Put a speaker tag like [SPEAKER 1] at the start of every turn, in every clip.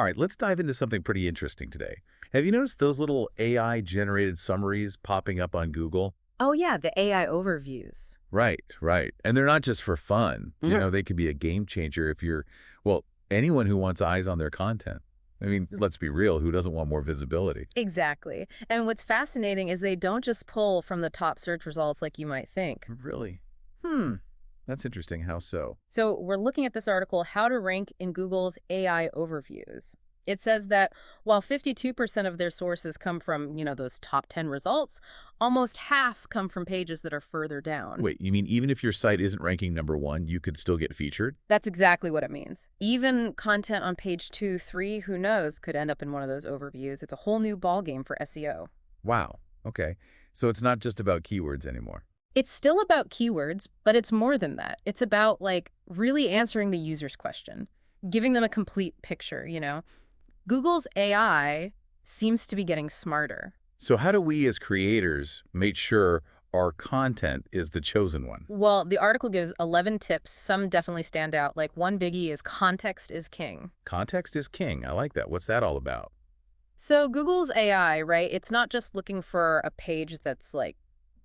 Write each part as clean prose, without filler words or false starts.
[SPEAKER 1] right, let's dive into something pretty interesting today. Have you noticed those little AI-generated summaries popping up on Google?
[SPEAKER 2] Oh yeah, the AI overviews.
[SPEAKER 1] Right, right. And they're not just for fun.
[SPEAKER 2] Mhm.
[SPEAKER 1] They could be a game changer if well, anyone who wants eyes on their content. I mean, let's be real, who doesn't want more visibility?
[SPEAKER 2] Exactly. And what's fascinating is they don't just pull from the top search results like you might think.
[SPEAKER 1] Really? Hmm. That's interesting. How so?
[SPEAKER 2] So we're looking at this article, How to Rank in Google's AI Overviews. It says that while 52% of their sources come from, those top 10 results, almost half come from pages that are further down.
[SPEAKER 1] Wait, you mean even if your site isn't ranking #1, you could still get featured?
[SPEAKER 2] That's exactly what it means. Even content on page 2, 3, who knows, could end up in one of those overviews. It's a whole new ballgame for SEO.
[SPEAKER 1] Wow. Okay. So it's not just about keywords anymore.
[SPEAKER 2] It's still about keywords, but it's more than that. It's about, really answering the user's question, giving them a complete picture. Google's AI seems to be getting smarter.
[SPEAKER 1] So how do we as creators make sure our content is the chosen one?
[SPEAKER 2] Well, the article gives 11 tips. Some definitely stand out. Like one biggie is context is king.
[SPEAKER 1] Context is king. I like that. What's that all about?
[SPEAKER 2] So Google's AI, right? It's not just looking for a page that's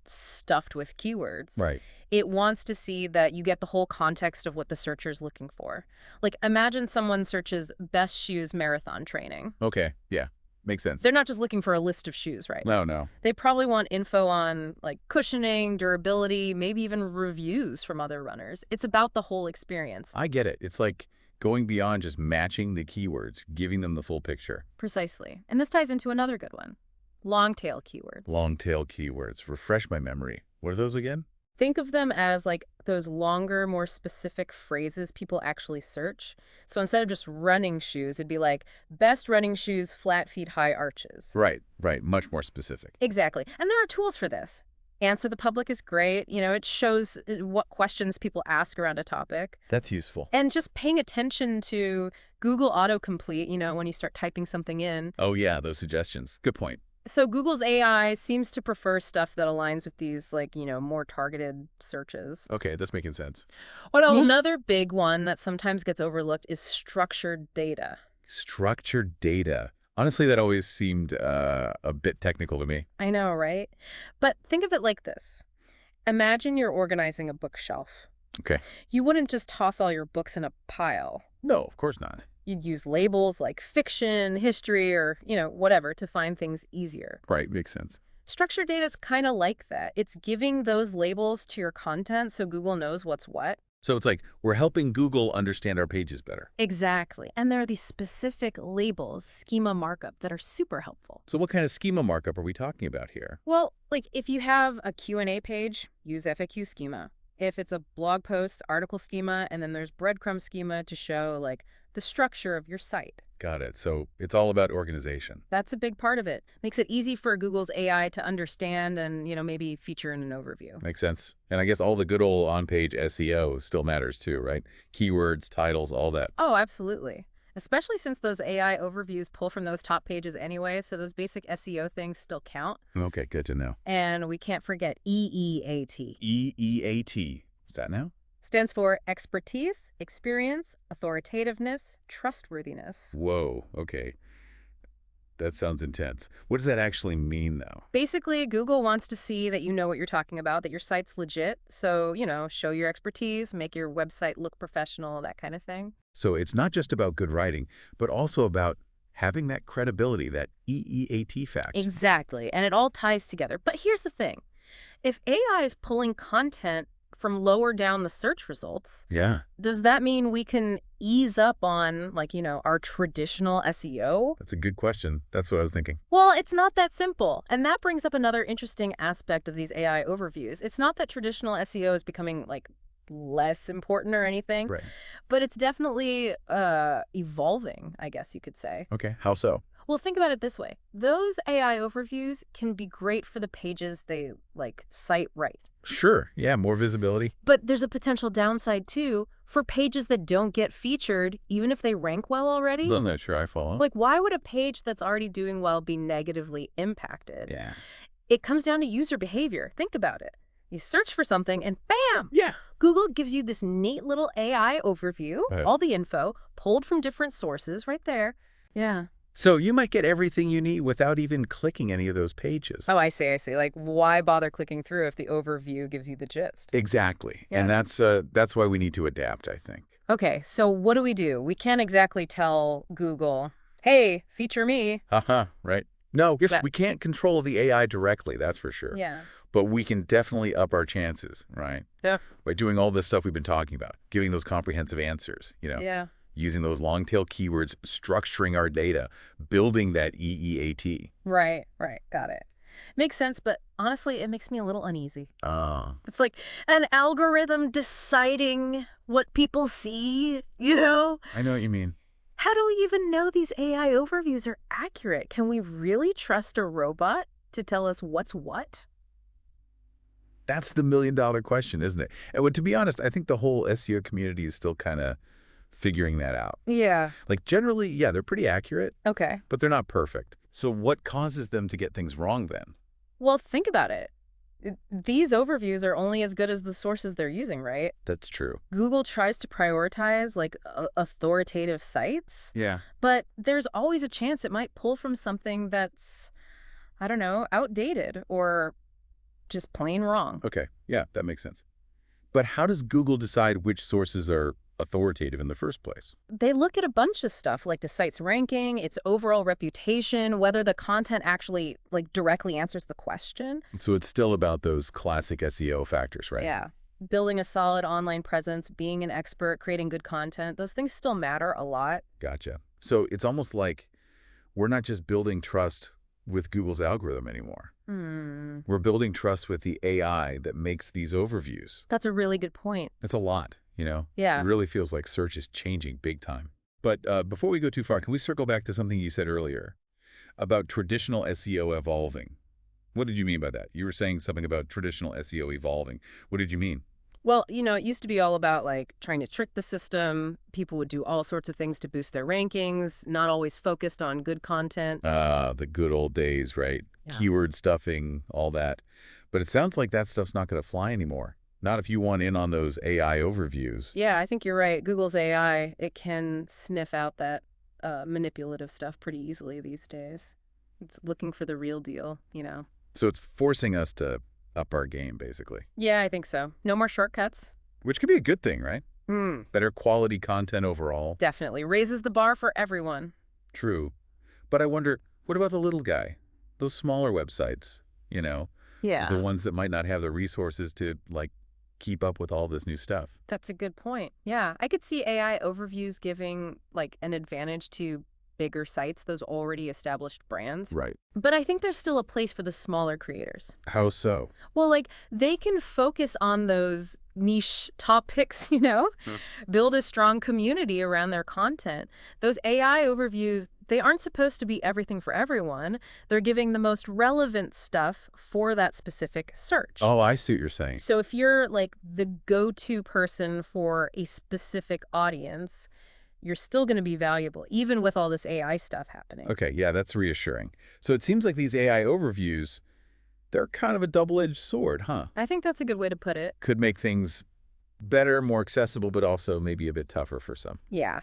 [SPEAKER 2] stuffed with keywords.
[SPEAKER 1] Right.
[SPEAKER 2] It wants to see that you get the whole context of what the searcher's looking for. Like imagine someone searches best shoes marathon training.
[SPEAKER 1] Okay. Yeah. Makes sense.
[SPEAKER 2] They're not just looking for a list of shoes, right?
[SPEAKER 1] No, no.
[SPEAKER 2] They probably want info on cushioning, durability, maybe even reviews from other runners. It's about the whole experience.
[SPEAKER 1] I get it. It's like going beyond just matching the keywords, giving them the full picture.
[SPEAKER 2] Precisely. And this ties into another good one. Long tail keywords.
[SPEAKER 1] Long tail keywords. Refresh my memory. What are those again?
[SPEAKER 2] Think of them as those longer, more specific phrases people actually search. So instead of just running shoes, it'd be like best running shoes, flat feet, high arches.
[SPEAKER 1] Right, right. Much more specific.
[SPEAKER 2] Exactly. And there are tools for this. Answer the Public is great. It shows what questions people ask around a topic.
[SPEAKER 1] That's useful.
[SPEAKER 2] And just paying attention to Google autocomplete, when you start typing something in.
[SPEAKER 1] Oh, yeah, those suggestions. Good point.
[SPEAKER 2] So Google's AI seems to prefer stuff that aligns with these, more targeted searches.
[SPEAKER 1] Okay, that's making sense.
[SPEAKER 2] What else? Another big one that sometimes gets overlooked is structured data.
[SPEAKER 1] Structured data. Honestly, that always seemed a bit technical to me.
[SPEAKER 2] I know, right? But think of it like this. Imagine you're organizing a bookshelf.
[SPEAKER 1] Okay.
[SPEAKER 2] You wouldn't just toss all your books in a pile.
[SPEAKER 1] No, of course not.
[SPEAKER 2] You'd use labels like fiction, history, or, whatever to find things easier.
[SPEAKER 1] Right, makes sense.
[SPEAKER 2] Structured data is kind of like that. It's giving those labels to your content so Google knows what's what.
[SPEAKER 1] So it's like we're helping Google understand our pages better.
[SPEAKER 2] Exactly. And there are these specific labels, schema markup, that are super helpful.
[SPEAKER 1] So what kind of schema markup are we talking about here?
[SPEAKER 2] Well, if you have a Q&A page, use FAQ schema. If it's a blog post, article schema, and then there's breadcrumb schema to show, the structure of your site.
[SPEAKER 1] Got it. So it's all about organization.
[SPEAKER 2] That's a big part of it. Makes it easy for Google's AI to understand and, maybe feature in an overview.
[SPEAKER 1] Makes sense. And I guess all the good old on-page SEO still matters too, right? Keywords, titles, all that.
[SPEAKER 2] Oh, absolutely. Especially since those AI overviews pull from those top pages anyway, so those basic SEO things still count.
[SPEAKER 1] Okay, good to know.
[SPEAKER 2] And we can't forget EEAT.
[SPEAKER 1] EEAT. Is that now?
[SPEAKER 2] Stands for expertise, experience, authoritativeness, trustworthiness.
[SPEAKER 1] Whoa, okay. That sounds intense. What does that actually mean, though?
[SPEAKER 2] Basically, Google wants to see that you know what you're talking about, that your site's legit. So, show your expertise, make your website look professional, that kind of thing.
[SPEAKER 1] So it's not just about good writing, but also about having that credibility, that EEAT fact.
[SPEAKER 2] Exactly. And it all ties together. But here's the thing. If AI is pulling content from lower down the search results,
[SPEAKER 1] Yeah.
[SPEAKER 2] does that mean we can ease up on, our traditional SEO?
[SPEAKER 1] That's a good question. That's what I was thinking.
[SPEAKER 2] Well, it's not that simple. And that brings up another interesting aspect of these AI overviews. It's not that traditional SEO is becoming, less important or anything,
[SPEAKER 1] Right.
[SPEAKER 2] but it's definitely evolving, I guess you could say.
[SPEAKER 1] Okay. How so?
[SPEAKER 2] Well, think about it this way. Those AI overviews can be great for the pages they, cite right.
[SPEAKER 1] Sure. Yeah, more visibility.
[SPEAKER 2] But there's a potential downside, too, for pages that don't get featured, even if they rank well already.
[SPEAKER 1] I'm not sure I follow.
[SPEAKER 2] Why would a page that's already doing well be negatively impacted?
[SPEAKER 1] Yeah.
[SPEAKER 2] It comes down to user behavior. Think about it. You search for something and bam!
[SPEAKER 1] Yeah.
[SPEAKER 2] Google gives you this neat little AI overview,
[SPEAKER 1] Right.
[SPEAKER 2] all the info, pulled from different sources right there. Yeah.
[SPEAKER 1] So you might get everything you need without even clicking any of those pages.
[SPEAKER 2] Oh, I see, I see. Like, why bother clicking through if the overview gives you the gist?
[SPEAKER 1] Exactly. And
[SPEAKER 2] Yeah.
[SPEAKER 1] that's why we need to adapt, I think.
[SPEAKER 2] Okay, so what do? We can't exactly tell Google, hey, feature me.
[SPEAKER 1] Haha, right? No,
[SPEAKER 2] That,
[SPEAKER 1] we can't control the AI directly, that's for sure.
[SPEAKER 2] yeah.
[SPEAKER 1] But we can definitely up our chances, right?
[SPEAKER 2] Yeah.
[SPEAKER 1] By doing all this stuff we've been talking about, giving those comprehensive answers,
[SPEAKER 2] Yeah.
[SPEAKER 1] using those long tail keywords, structuring our data, building that EEAT.
[SPEAKER 2] Right, right. Got it. Makes sense, but honestly, it makes me a little uneasy.
[SPEAKER 1] Ah,
[SPEAKER 2] It's like an algorithm deciding what people see, you know?
[SPEAKER 1] I know what you mean.
[SPEAKER 2] How do we even know these AI overviews are accurate? Can we really trust a robot to tell us what's what?
[SPEAKER 1] That's the million-dollar question, isn't it? And to be honest, I think the whole SEO community is still kind of figuring that out.
[SPEAKER 2] Yeah.
[SPEAKER 1] Like generally, yeah, they're pretty accurate,
[SPEAKER 2] Okay.
[SPEAKER 1] but they're not perfect. So what causes them to get things wrong then?
[SPEAKER 2] Well, think about it. These overviews are only as good as the sources they're using, right?
[SPEAKER 1] That's true.
[SPEAKER 2] Google tries to prioritize like authoritative sites,
[SPEAKER 1] Yeah.
[SPEAKER 2] but there's always a chance it might pull from something that's, I don't know, outdated or just plain wrong.
[SPEAKER 1] Okay. Yeah, that makes sense. But how does Google decide which sources are authoritative in the first place?
[SPEAKER 2] They look at a bunch of stuff like the site's ranking, its overall reputation, whether the content actually like directly answers the question.
[SPEAKER 1] So it's still about those classic SEO factors, right?
[SPEAKER 2] Yeah. Building a solid online presence, being an expert, creating good content, those things still matter a lot.
[SPEAKER 1] Gotcha. So it's almost like we're not just building trust with Google's algorithm anymore. We're building trust with the AI that makes these overviews.
[SPEAKER 2] That's a really good point.
[SPEAKER 1] It's a lot,
[SPEAKER 2] Yeah.
[SPEAKER 1] It really feels like search is changing big time. But before we go too far, can we circle back to something you said earlier about traditional SEO evolving? What did you mean by that? You were saying something about traditional SEO evolving. What did you mean?
[SPEAKER 2] Well, it used to be all about like trying to trick the system. People would do all sorts of things to boost their rankings, not always focused on good content.
[SPEAKER 1] The good old days, right?
[SPEAKER 2] Yeah.
[SPEAKER 1] Keyword stuffing, all that. But it sounds like that stuff's not going to fly anymore. Not if you want in on those AI overviews.
[SPEAKER 2] Yeah, I think you're right. Google's AI, it can sniff out that manipulative stuff pretty easily these days. It's looking for the real deal.
[SPEAKER 1] So it's forcing us to up our game, basically.
[SPEAKER 2] Yeah, I think so. No more shortcuts.
[SPEAKER 1] Which could be a good thing, right?
[SPEAKER 2] Hmm.
[SPEAKER 1] Better quality content overall.
[SPEAKER 2] Definitely. Raises the bar for everyone.
[SPEAKER 1] True. But I wonder, what about the little guy? Those smaller websites, the
[SPEAKER 2] Yeah.
[SPEAKER 1] ones that might not have the resources to, keep up with all this new stuff.
[SPEAKER 2] That's a good point. Yeah, I could see AI overviews giving like an advantage to bigger sites, those already established brands.
[SPEAKER 1] Right.
[SPEAKER 2] But I think there's still a place for the smaller creators.
[SPEAKER 1] How so?
[SPEAKER 2] Well, like they can focus on those niche topics, build a strong community around their content. Those AI overviews, they aren't supposed to be everything for everyone. They're giving the most relevant stuff for that specific search.
[SPEAKER 1] Oh, I see what you're saying.
[SPEAKER 2] So if you're like the go-to person for a specific audience, you're still going to be valuable, even with all this AI stuff happening.
[SPEAKER 1] Okay, yeah, that's reassuring. So it seems like these AI overviews, they're kind of a double-edged sword, huh?
[SPEAKER 2] I think that's a good way to put it.
[SPEAKER 1] Could make things better, more accessible, but also maybe a bit tougher for some.
[SPEAKER 2] Yeah,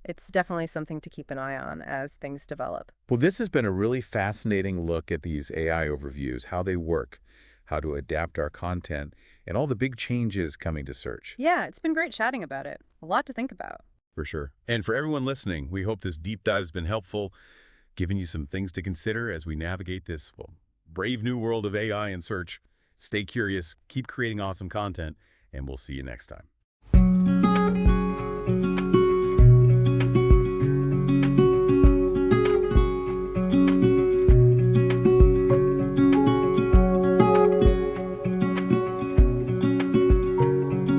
[SPEAKER 2] it's definitely something to keep an eye on as things develop.
[SPEAKER 1] Well, this has been a really fascinating look at these AI overviews, how they work, how to adapt our content, and all the big changes coming to search.
[SPEAKER 2] Yeah, it's been great chatting about it. A lot to think about.
[SPEAKER 1] For sure. And for everyone listening, we hope this deep dive has been helpful, giving you some things to consider as we navigate this, brave new world of AI and search. Stay curious, keep creating awesome content, and we'll see you next time.